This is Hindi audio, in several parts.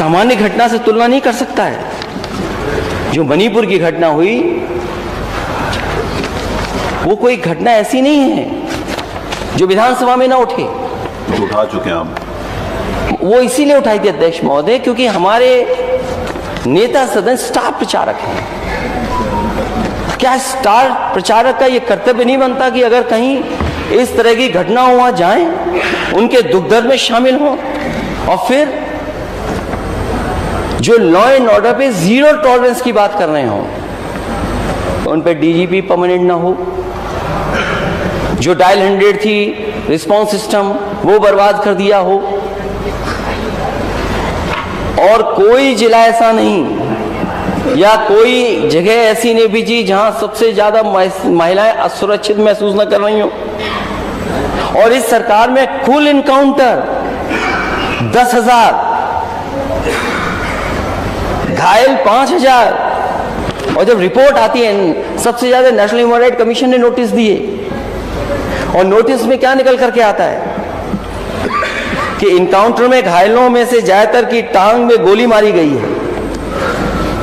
सामान्य घटना से तुलना नहीं कर सकता है। जो मणिपुर की घटना हुई वो कोई घटना ऐसी नहीं है जो विधानसभा में ना उठे। उठा चुके हैं हम। वो इसीलिए उठाई थी अध्यक्ष महोदय क्योंकि हमारे नेता सदन स्टार प्रचारक हैं। क्या स्टार प्रचारक का ये कर्तव्य नहीं बनता कि अगर कहीं इस तरह की घटना हो वहां जाएं, उनके दुख दर्द में शामिल हों और फिर जो लॉ एंड ऑर्डर पे जीरो टॉलरेंस की बात कर रहे हों उन पे डीजीपी परमानेंट ना हो, जो डायल 100 थी रिस्पांस सिस्टम वो बर्बाद कर दिया हो, और कोई जिला ऐसा नहीं या कोई जगह ऐसी नहीं बीजी जहां सबसे ज्यादा महिलाएं असुरक्षित महसूस न कर रही हो। और इस सरकार में कुल इनकाउंटर 10,000, घायल 5,000, और जब रिपोर्ट आती है सबसे ज्यादा नेशनल ह्यूमन राइट कमीशन ने नोटिस दिए, और नोटिस में क्या निकल करके आता है कि इनकाउंटर में घायलों में से ज्यादातर की टांग में गोली मारी गई है।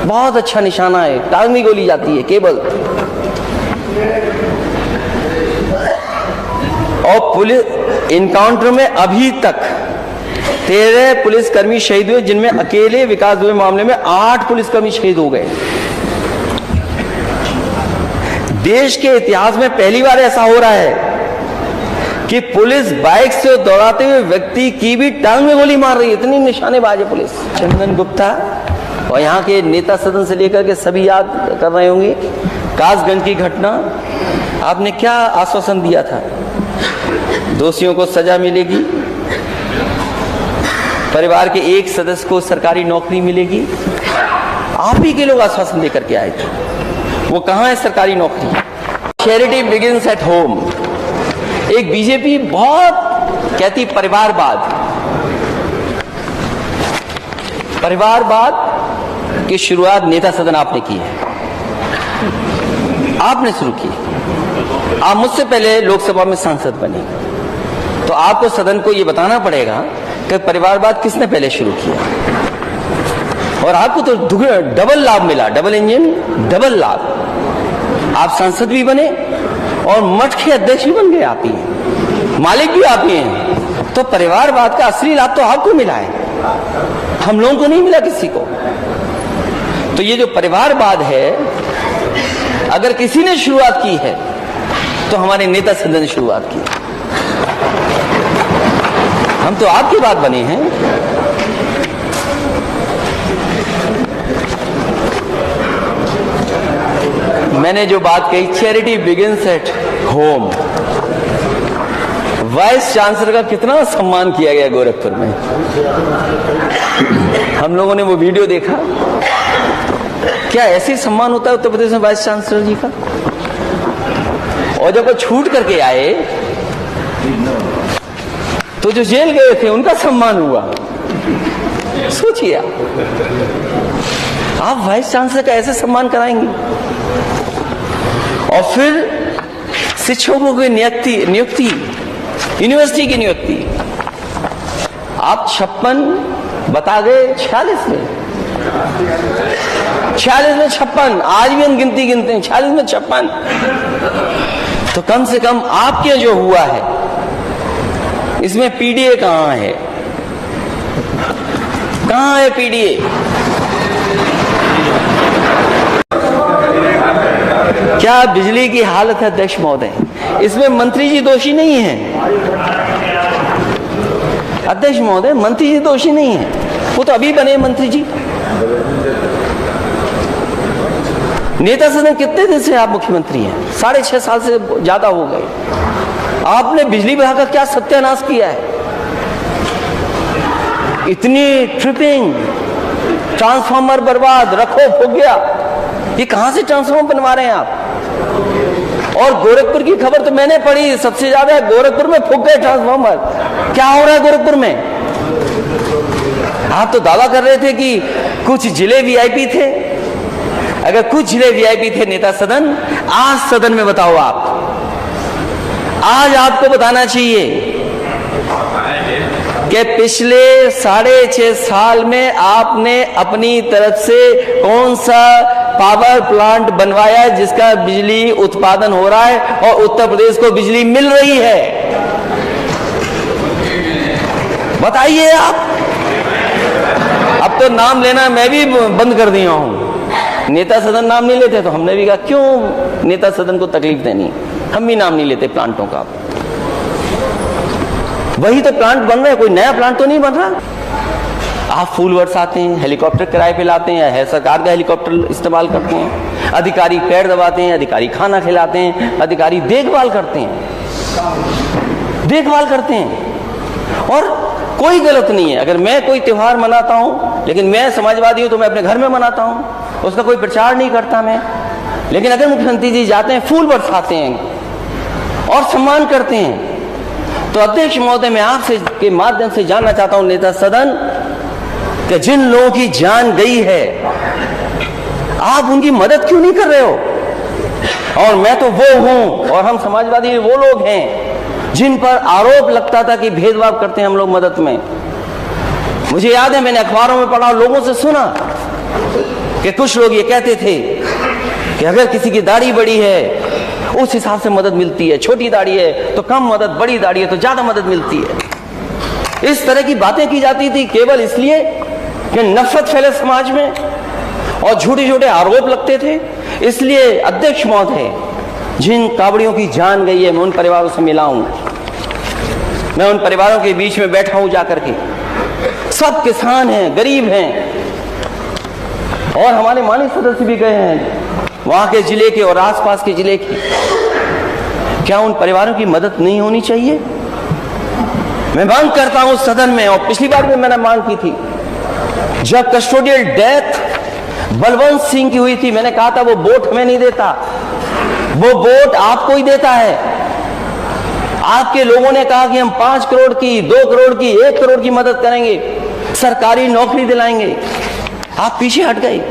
बहुत अच्छा निशाना है, टांग में गोली जाती है केवल। और पुलिस इनकाउंटर में अभी तक 13 पुलिसकर्मी शहीद हुए, जिनमें अकेले विकास दुबे मामले में 8 पुलिसकर्मी शहीद हो गए। देश के इतिहास में पहली बार ऐसा हो रहा है कि पुलिस बाइक से दौड़ाते हुए व्यक्ति की भी टांग में गोली मार रही है। इतनी निशानेबाज है पुलिस। चंदन गुप्ता और यहाँ के नेता सदन से लेकर के सभी याद कर रहे होंगे कासगंज की घटना। आपने क्या आश्वासन दिया था? दोषियों को सजा मिलेगी, परिवार के एक सदस्य को सरकारी नौकरी मिलेगी। आप ही के लोग आश्वासन देकर के आए थे, वो कहां है सरकारी नौकरी? Charity begins at home. एक बीजेपी बहुत कहती परिवारवाद की शुरुआत नेता सदन आपने की है, आपने शुरू की। आप मुझसे पहले लोकसभा में सांसद बने, तो आपको सदन को यह बताना पड़ेगा कि परिवारवाद किसने पहले शुरू किया। और आपको तो डबल लाभ मिला, डबल इंजन, डबल लाभ। आप सांसद भी बने और मठ के अध्यक्ष भी बन गए, आप ही मालिक भी आप ही हैं। तो परिवारवाद का असली लाभ तो आपको मिला है, हम लोगों को नहीं मिला किसी को। तो ये जो परिवारवाद है, अगर किसी ने शुरुआत की है तो हमारे नेता सदन ने शुरुआत की। हम तो आपकी बात बने हैं। मैंने जो बात कही, charity begins at home. Vice chancellor का कितना सम्मान किया गया गोरखपुर में। हम लोगों ने वो वीडियो देखा। क्या ऐसे सम्मान होता है उत्तर प्रदेश में वाइस चांसलर जी का? और जब वो छूट करके आए तो जो जेल गए थे उनका सम्मान हुआ। सोचिए आप वाइस चांसलर का ऐसे सम्मान कराएंगे। और फिर शिक्षकों की नियुक्ति, यूनिवर्सिटी की नियुक्ति, आप 56 बता गए, 46 में 56। आज भी हम गिनती गिनते हैं, 46 में 56। तो कम से कम आपके जो हुआ है इसमें पीडीए कहां है? कहां है पीडीए? क्या बिजली की हालत है अध्यक्ष महोदय? इसमें मंत्री जी दोषी नहीं है अध्यक्ष महोदय, मंत्री जी दोषी नहीं है। वो तो अभी बने मंत्री जी। नेता सदन कितने दिन से आप मुख्यमंत्री हैं? 6.5 साल से ज्यादा हो गए। आपने बिजली विभाग का क्या सत्यानाश किया है? इतनी ट्रिपिंग, ट्रांसफार्मर बर्बाद, रखो फूक गया। ये कहां से ट्रांसफार्मर बनवा रहे हैं आप? और गोरखपुर की खबर तो मैंने पढ़ी, सबसे ज्यादा गोरखपुर में फूक गए ट्रांसफार्मर। क्या हो रहा है गोरखपुर में? आप तो दावा कर रहे थे कि कुछ जिले वीआईपी थे। अगर कुछ जिले वीआईपी थे नेता सदन, आज सदन में बताओ आप। आज आपको बताना चाहिए कि कि पिछले 6.5 साल में आपने अपनी तरफ से कौन सा पावर प्लांट बनवाया जिसका बिजली उत्पादन हो रहा है और उत्तर प्रदेश को बिजली मिल रही है? बताइए आप। अब तो नाम लेना मैं भी बंद कर दिया हूं। नेता सदन नाम नहीं लेते तो हमने भी कहा क्यों नेता सदन को तकलीफ देनी, हम भी नाम नहीं लेते प्लांटों का। वही तो प्लांट बन रहे हैं, कोई नया प्लांट तो नहीं बन रहा। आप फूल बरसाते हैं, हेलीकॉप्टर किराए पे लाते हैं, है सरकार का हेलीकॉप्टर इस्तेमाल करते हैं, अधिकारी पैर दबाते हैं, अधिकारी खाना खिलाते हैं, अधिकारी देखभाल करते हैं और कोई गलत नहीं है। अगर मैं कोई त्योहार मनाता हूं, लेकिन मैं समाजवादी हूं तो मैं अपने घर में मनाता हूं, उसका कोई प्रचार नहीं करता मैं। लेकिन अगर मुख्यमंत्री जी जाते हैं, फूल बरसाते हैं और सम्मान करते हैं, तो अध्यक्ष महोदय मैं आपसे के माध्यम से जानना चाहता हूं नेता सदन कि जिन लोगों की जान गई है आप उनकी मदद क्यों नहीं कर रहे हो? और मैं तो वो हूं और हम समाजवादी वो लोग हैं जिन पर आरोप लगता था कि भेदभाव करते हैं हम लोग मदद में। मुझे याद है मैंने अखबारों में पढ़ा, लोगों से सुना कि कुछ लोग ये कहते थे कि अगर किसी की दाढ़ी बड़ी है उस हिसाब से मदद मिलती है, छोटी दाढ़ी है तो कम मदद, बड़ी दाढ़ी है तो ज्यादा मदद मिलती है। इस तरह की बातें की जाती थी केवल इसलिए कि नफरत फैले समाज में और झूठे झूठे आरोप लगते थे। इसलिए अध्यक्ष महोदय, जिन कावड़ियों की जान गई है मैं उन परिवारों से मिला हूं, मैं उन परिवारों के बीच में बैठा हूं जाकर के। सब किसान हैं, गरीब हैं और हमारे माननीय सदस्य भी गए हैं वहां के जिले के और आसपास के जिले के। क्या उन परिवारों की मदद नहीं होनी चाहिए? मैं मांग करता हूं सदन में, और पिछली बार भी मैंने मांग की थी जब कस्टोडियल डेथ बलवंत सिंह की हुई थी, मैंने कहा था वो वोट हमें नहीं देता, वो वोट आपको ही देता है। आपके लोगों ने कहा कि हम 5 करोड़ की, 2 करोड़ की, 1 करोड़ की मदद करेंगे, सरकारी नौकरी दिलाएंगे। आप पीछे हट गए।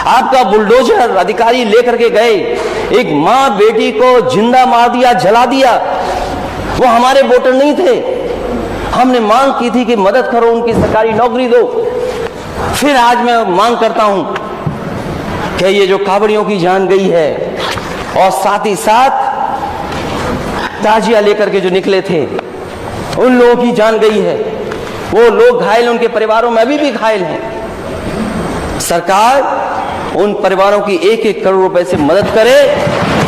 आपका बुलडोजर अधिकारी लेकर के गए, एक मां बेटी को जिंदा मार दिया, जला दिया। वो हमारे वोटर नहीं थे। हमने मांग की थी कि मदद करो, उनकी सरकारी नौकरी दो। फिर आज मैं मांग करता हूं कि ये जो कावड़ियों की जान गई है और साथ ही साथ ताजिया लेकर के जो निकले थे उन लोगों की जान गई है, वो लोग घायल, उनके परिवारों में अभी भी घायल हैं। सरकार उन परिवारों की 1-1 करोड़ रुपए से मदद करे,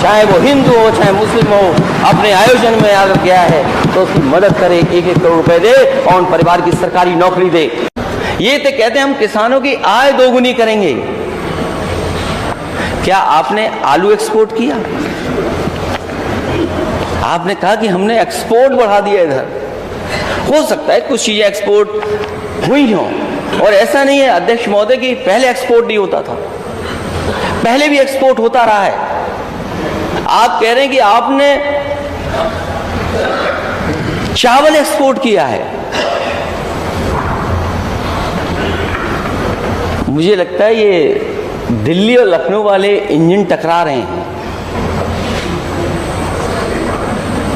चाहे वो हिंदू हो चाहे मुस्लिम हो। अपने आयोजन में अगर गया है तो उसकी मदद करे, 1-1 करोड़ रुपए दे और उन परिवार की सरकारी नौकरी दे। ये तो कहते हैं हम किसानों की आय दोगुनी करेंगे। क्या आपने आलू एक्सपोर्ट किया? आपने कहा कि हमने एक्सपोर्ट बढ़ा दिया इधर। हो सकता है कुछ चीजें एक्सपोर्ट हुई हों, और ऐसा नहीं है अध्यक्ष महोदय कि पहले एक्सपोर्ट नहीं होता था, पहले भी एक्सपोर्ट होता रहा है। आप कह रहे हैं कि आपने चावल एक्सपोर्ट किया है। मुझे लगता है ये दिल्ली और लखनऊ वाले इंजन टकरा रहे हैं।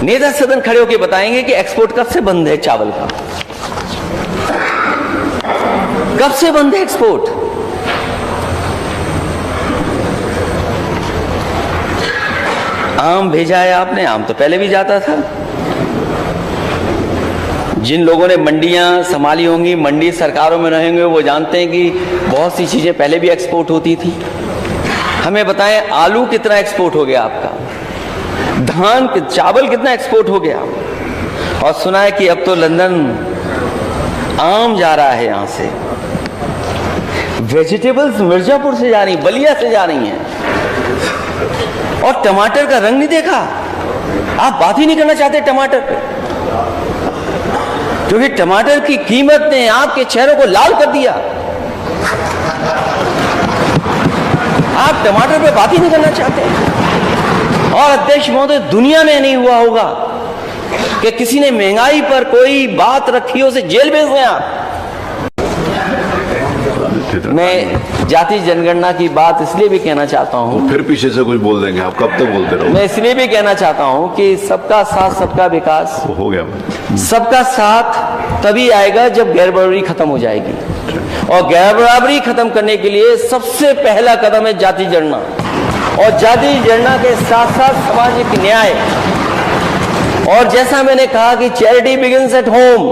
नेता सदन खड़े होकर बताएंगे कि एक्सपोर्ट कब से बंद है चावल का, कब से बंद है एक्सपोर्ट? आम भेजा है आपने, आम तो पहले भी जाता था। जिन लोगों ने मंडियां संभाली होंगी, मंडी सरकारों में रहेंगे, वो जानते हैं कि बहुत सी चीजें पहले भी एक्सपोर्ट होती थी। हमें बताएं आलू कितना एक्सपोर्ट हो गया आपका, धान, चावल कितना एक्सपोर्ट हो गया, और सुना है कि अब तो लंदन आम जा रहा है यहां से। वेजिटेबल्स मिर्जापुर से जा रही, बलिया से जा रही हैं। और टमाटर का रंग नहीं देखा, आप बात ही नहीं करना चाहते टमाटर पे, क्योंकि टमाटर की कीमत ने आपके चेहरों को लाल कर दिया। आप टमाटर पे बात ही नहीं करना चाहते। और अध्यक्ष महोदय, दुनिया में नहीं हुआ होगा कि किसी ने महंगाई पर कोई बात रखी हो, उसे जेल भेज दें आप। मैं जाति जनगणना की बात इसलिए भी कहना चाहता हूँ, फिर पीछे से कुछ बोल देंगे, आप कब तक बोलते रहो। मैं इसलिए भी कहना चाहता हूँ कि सबका साथ सबका विकास, वो हो गया। सबका साथ तभी आएगा जब गैर बराबरी खत्म हो जाएगी। और गैर बराबरी खत्म करने के लिए सबसे पहला कदम है जाति जनगणना, और जाति जनगणना के साथ साथ सामाजिक न्याय। और जैसा मैंने कहा कि charity begins at home,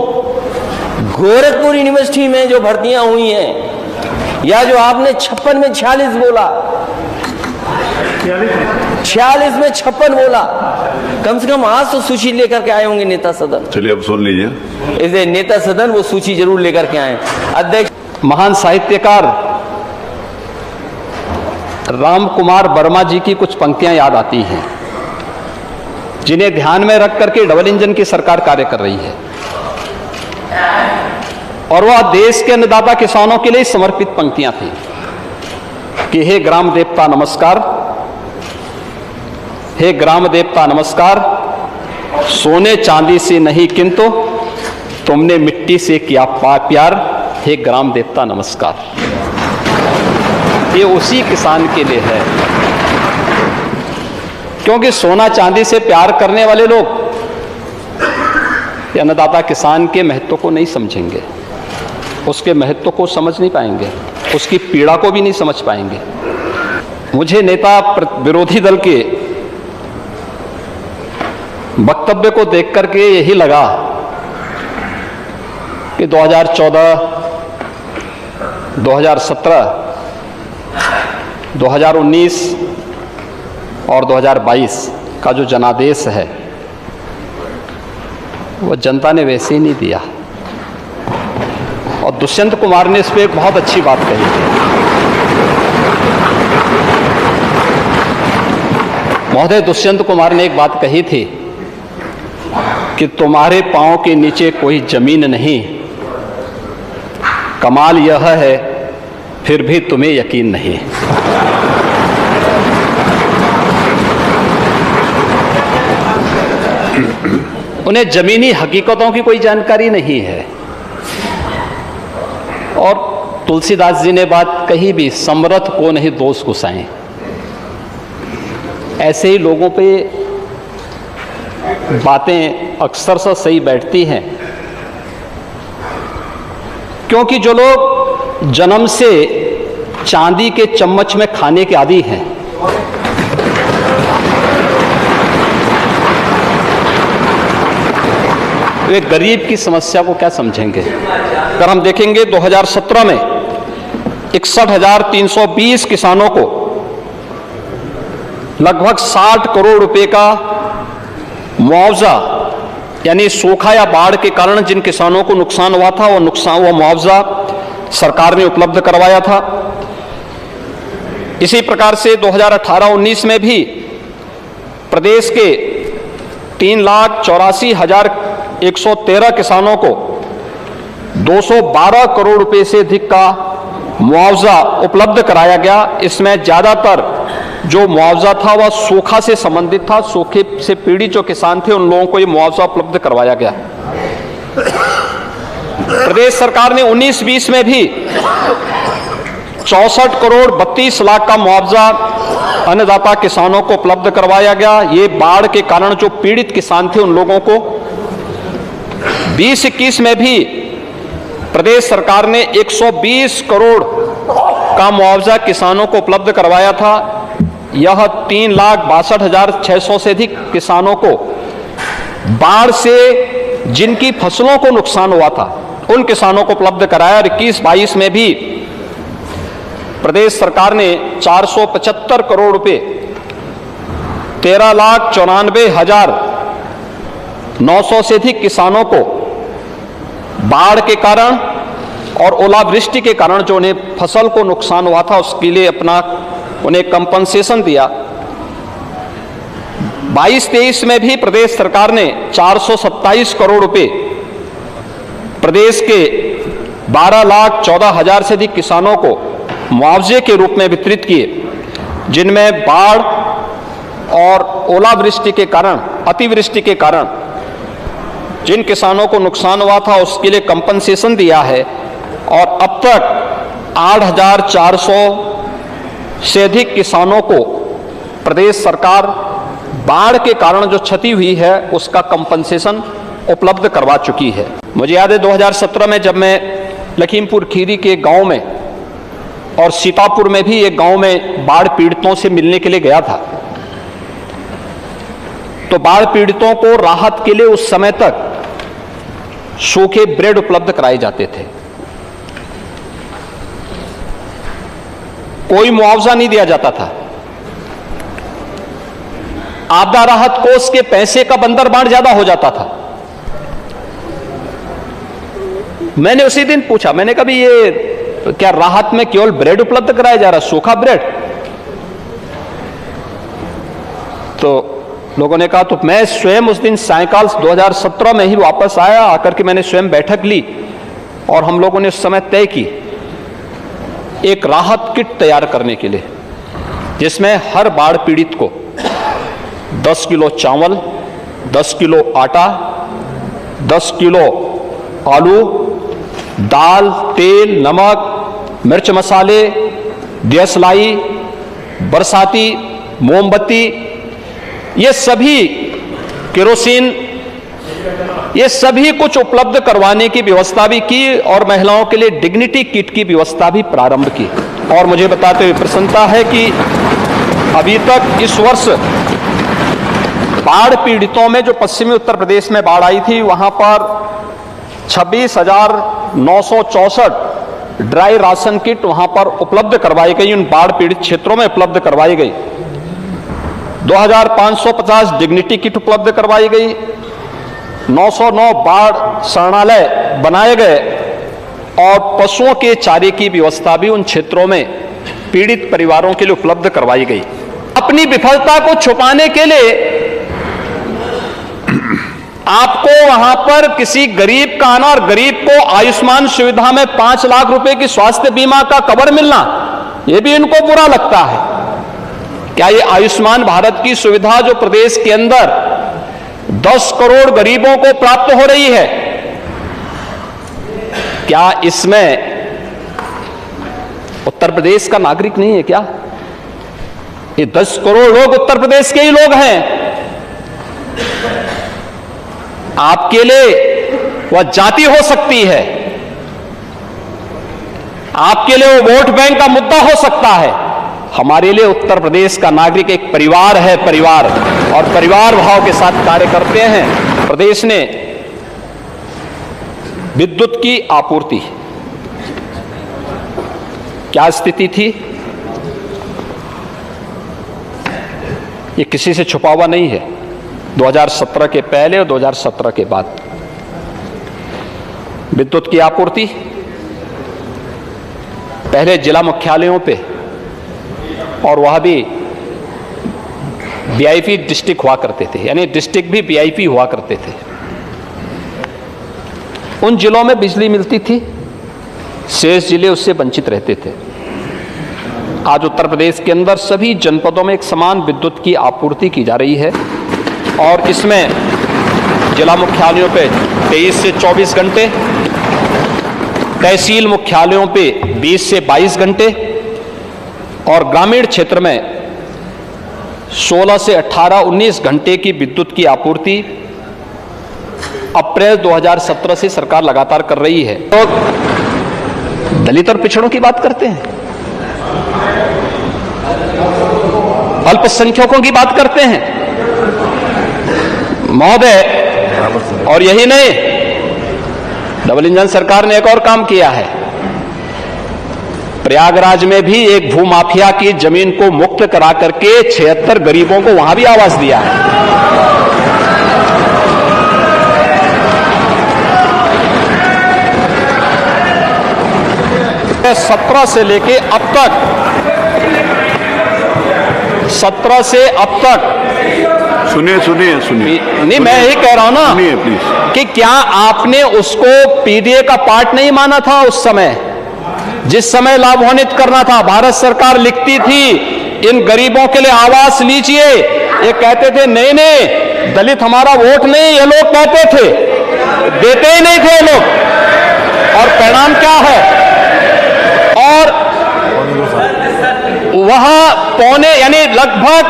Gorakhpur university में जो भर्तियां हुई हैं, या जो आपने 56 में 46 बोला, 46 में 56 बोला, कम से कम आज तो सूची लेकर के आए होंगे नेता सदन। चलिए अब सुन लीजिए, इसे नेता सदन वो सूची जरूर लेकर के आए। अध्यक्ष, महान साहित्यकार राम कुमार वर्मा जी की कुछ पंक्तियां याद आती हैं, जिन्हें ध्यान में रख करके डबल इंजन की सरकार कार्य कर रही है, और वह देश के अन्नदाता किसानों के लिए समर्पित पंक्तियां थी कि हे ग्राम देवता नमस्कार, हे ग्राम देवता नमस्कार, सोने चांदी से नहीं किंतु तुमने मिट्टी से किया प्यार, हे ग्राम देवता नमस्कार। ये उसी किसान के लिए है, क्योंकि सोना चांदी से प्यार करने वाले लोग अन्नदाता किसान के महत्व को नहीं समझेंगे, उसके महत्व को समझ नहीं पाएंगे, उसकी पीड़ा को भी नहीं समझ पाएंगे। मुझे नेता विरोधी दल के वक्तव्य को देख करके यही लगा कि 2014, 2017, 2019 और 2022 का जो जनादेश है वो जनता ने वैसे ही नहीं दिया। और दुष्यंत कुमार ने इस पर एक बहुत अच्छी बात कही थी। महोदय, दुष्यंत कुमार ने एक बात कही थी कि तुम्हारे पांव के नीचे कोई जमीन नहीं, कमाल यह है फिर भी तुम्हें यकीन नहीं। उन्हें जमीनी हकीकतों की कोई जानकारी नहीं है। और तुलसीदास जी ने बात कही भी, समरथ को नहीं दोष घुसाएं। ऐसे ही लोगों पे बातें अक्सर से सही बैठती हैं, क्योंकि जो लोग जन्म से चांदी के चम्मच में खाने के आदी हैं, वे गरीब की समस्या को क्या समझेंगे। अगर हम देखेंगे 2017 में 61,320 किसानों को लगभग 60 करोड़ रुपए का मुआवजा, यानी सूखा या बाढ़ के कारण जिन किसानों को नुकसान हुआ था वो मुआवजा सरकार ने उपलब्ध करवाया था। इसी प्रकार से 2018-19 में भी प्रदेश के 3,84,113 किसानों को 212 करोड़ रुपए से अधिक का मुआवजा उपलब्ध कराया गया। इसमें ज़्यादातर जो मुआवजा था वह सूखा से संबंधित था। सूखे से पीड़ित जो किसान थे उन लोगों को ये मुआवजा उपलब्ध करवाया गया। प्रदेश सरकार ने 19-20 में भी 64 करोड़ 32 लाख का मुआवजा अन्नदाता किसानों को उपलब्ध करवाया गया। ये बाढ़ के कारण जो पीड़ित किसान थे उन लोगों को। 20-21 में भी प्रदेश सरकार ने 120 करोड़ का मुआवजा किसानों को उपलब्ध करवाया था। यह 3,62,600 से अधिक किसानों को बाढ़ से जिनकी फसलों को नुकसान हुआ था उन किसानों को उपलब्ध कराया। 21-22 में भी प्रदेश सरकार ने 475 करोड़ रुपए 13,94,900 से अधिक किसानों को बाढ़ के कारण और ओलावृष्टि के कारण जो उन्हें फसल को नुकसान हुआ था उसके लिए उन्हें कंपनसेशन दिया। 22-23 में भी प्रदेश सरकार ने 427 करोड़ रुपए प्रदेश के 12,14,000 से अधिक किसानों को मुआवजे के रूप में वितरित किए, जिनमें बाढ़ और ओलावृष्टि के कारण, अतिवृष्टि के कारण जिन किसानों को नुकसान हुआ था उसके लिए कंपनसेशन दिया है। और अब तक 8,400 से अधिक किसानों को प्रदेश सरकार बाढ़ के कारण जो क्षति हुई है उसका कंपनसेशन उपलब्ध करवा चुकी है। मुझे याद है 2017 में जब मैं लखीमपुर खीरी के गांव में और सीतापुर में भी एक गांव में बाढ़ पीड़ितों से मिलने के लिए गया था, तो बाढ़ पीड़ितों को राहत के लिए उस समय तक सूखे ब्रेड उपलब्ध कराए जाते थे। कोई मुआवजा नहीं दिया जाता था। आपदा राहत कोष के पैसे का बंदरबांट ज्यादा हो जाता था। मैंने उसी दिन पूछा, मैंने कहा ये क्या राहत में केवल ब्रेड उपलब्ध कराया जा रहा, सूखा ब्रेड? तो लोगों ने कहा, तो मैं स्वयं उस दिन सायकाल 2017 में ही वापस आया, आकर के मैंने स्वयं बैठक ली और हम लोगों ने उस समय तय की एक राहत किट तैयार करने के लिए, जिसमें हर बाढ़ पीड़ित को 10 किलो चावल, 10 किलो आटा, 10 किलो आलू, दाल, तेल, नमक, मिर्च मसाले, दियसलाई, बरसाती, मोमबत्ती, ये सभी केरोसिन, ये सभी कुछ उपलब्ध करवाने की व्यवस्था भी की और महिलाओं के लिए डिग्निटी किट की व्यवस्था भी प्रारंभ की। और मुझे बताते हुए प्रसन्नता है कि अभी तक इस वर्ष बाढ़ पीड़ितों में जो पश्चिमी उत्तर प्रदेश में बाढ़ आई थी, वहां पर 26,964 ड्राई राशन किट वहां पर उपलब्ध करवाई गई, उन बाढ़ पीड़ित क्षेत्रों में उपलब्ध करवाई गई। 2,550 डिग्निटी किट उपलब्ध करवाई गई। 909 बाढ़ शरणालय बनाए गए और पशुओं के चारे की व्यवस्था भी उन क्षेत्रों में पीड़ित परिवारों के लिए उपलब्ध करवाई गई। अपनी विफलता को छुपाने के लिए आपको वहां पर किसी गरीब का आना और गरीब को आयुष्मान सुविधा में 5 लाख रुपए की स्वास्थ्य बीमा का कवर मिलना, यह भी इनको बुरा लगता है। क्या ये आयुष्मान भारत की सुविधा जो प्रदेश के अंदर 10 करोड़ गरीबों को प्राप्त हो रही है, क्या इसमें उत्तर प्रदेश का नागरिक नहीं है क्या? ये 10 करोड़ लोग उत्तर प्रदेश के ही लोग हैं। आपके लिए वह जाति हो सकती है, आपके लिए वो वोट बैंक का मुद्दा हो सकता है, हमारे लिए उत्तर प्रदेश का नागरिक एक परिवार है, परिवार, और परिवार भाव के साथ कार्य करते हैं। प्रदेश ने विद्युत की आपूर्ति क्या स्थिति थी, ये किसी से छुपा हुआ नहीं है। 2017 के पहले और 2017 के बाद विद्युत की आपूर्ति पहले जिला मुख्यालयों पे, और वह भी वीआईपी डिस्ट्रिक्ट हुआ करते थे, यानी डिस्ट्रिक्ट भी वीआईपी हुआ करते थे। उन जिलों में बिजली मिलती थी, शेष जिले उससे वंचित रहते थे। आज उत्तर प्रदेश के अंदर सभी जनपदों में एक समान विद्युत की आपूर्ति की जा रही है और इसमें जिला मुख्यालयों पे 23 से 24 घंटे, तहसील मुख्यालयों पे 20 से 22 घंटे और ग्रामीण क्षेत्र में 16 से 18-19 घंटे की विद्युत की आपूर्ति अप्रैल 2017 से सरकार लगातार कर रही है। तो दलित और पिछड़ों की बात करते हैं, अल्पसंख्यकों की बात करते हैं महोदय। और यही नहीं, डबल इंजन सरकार ने एक और काम किया है। प्रयागराज में भी एक भूमाफिया की जमीन को मुक्त करा करके 76 गरीबों को वहां भी आवास दिया है। 17 से लेके अब तक 17 से अब तक सुनिए सुनिए सुनिए, नहीं मैं यही कह रहा हूं ना सुनिए प्लीज, कि क्या आपने उसको पीडीए का पार्ट नहीं माना था? उस समय जिस समय लाभान्वित करना था, भारत सरकार लिखती थी इन गरीबों के लिए आवास लीजिए, ये कहते थे नहीं नहीं दलित हमारा वोट नहीं, ये लोग कहते थे, देते ही नहीं थे लोग। और परिणाम क्या है? और इन्होंने यानी लगभग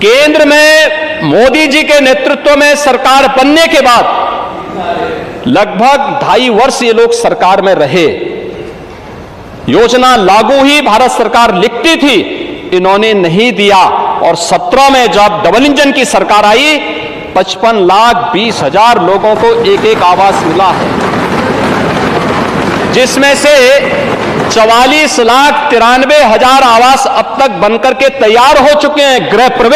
केंद्र में मोदी जी के नेतृत्व में सरकार बनने के बाद लगभग 2.5 वर्ष ये लोग सरकार में रहे। योजना लागू ही भारत सरकार लिखती थी, इन्होंने नहीं दिया। और 17 में जब डबल इंजन की सरकार आई, 55,20,000 लोगों को एक एक आवास मिला है, जिसमें से 44,93,000 आवास अब तक बनकर के तैयार हो चुके हैं, गृह प्रवेश